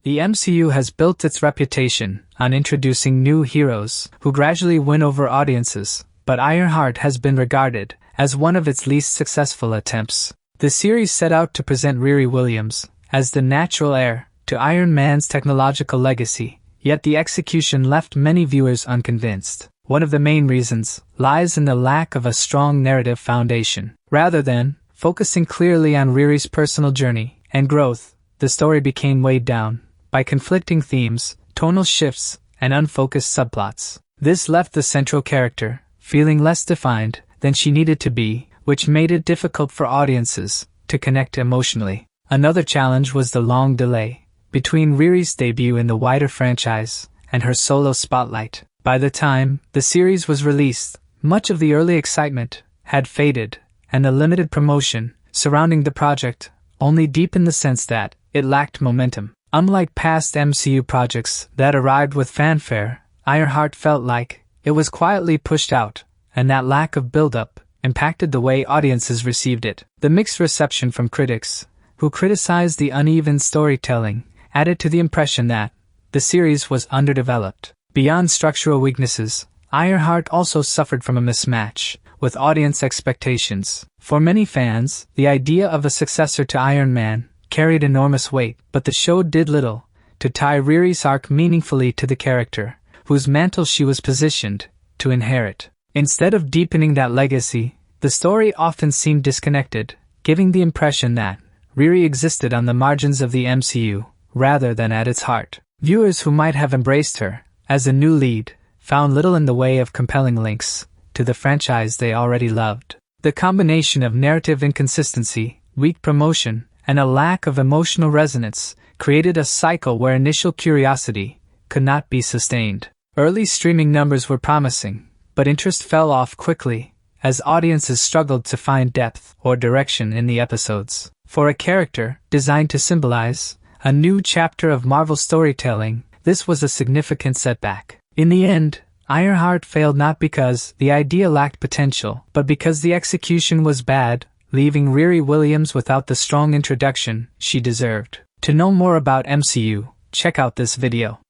The MCU has built its reputation on introducing new heroes who gradually win over audiences, but Ironheart has been regarded as one of its least successful attempts. The series set out to present Riri Williams as the natural heir to Iron Man's technological legacy, yet the execution left many viewers unconvinced. One of the main reasons lies in the lack of a strong narrative foundation. Rather than focusing clearly on Riri's personal journey and growth, the story became weighed down by conflicting themes, tonal shifts, and unfocused subplots. This left the central character feeling less defined than she needed to be, which made it difficult for audiences to connect emotionally. Another challenge was the long delay between Riri's debut in the wider franchise and her solo spotlight. By the time the series was released, much of the early excitement had faded, and the limited promotion surrounding the project only deepened the sense that it lacked momentum. Unlike past MCU projects that arrived with fanfare, Ironheart felt like it was quietly pushed out, and that lack of build-up impacted the way audiences received it. The mixed reception from critics, who criticized the uneven storytelling, added to the impression that the series was underdeveloped. Beyond structural weaknesses, Ironheart also suffered from a mismatch with audience expectations. For many fans, the idea of a successor to Iron Man carried enormous weight, but the show did little to tie Riri's arc meaningfully to the character, whose mantle she was positioned to inherit. Instead of deepening that legacy, the story often seemed disconnected, giving the impression that Riri existed on the margins of the MCU, rather than at its heart. Viewers who might have embraced her as a new lead found little in the way of compelling links to the franchise they already loved. The combination of narrative inconsistency, weak promotion, and a lack of emotional resonance created a cycle where initial curiosity could not be sustained. Early streaming numbers were promising, but interest fell off quickly as audiences struggled to find depth or direction in the episodes. For a character designed to symbolize a new chapter of Marvel storytelling, this was a significant setback. In the end, Ironheart failed not because the idea lacked potential, but because the execution was bad, leaving Riri Williams without the strong introduction she deserved. To know more about MCU, check out this video.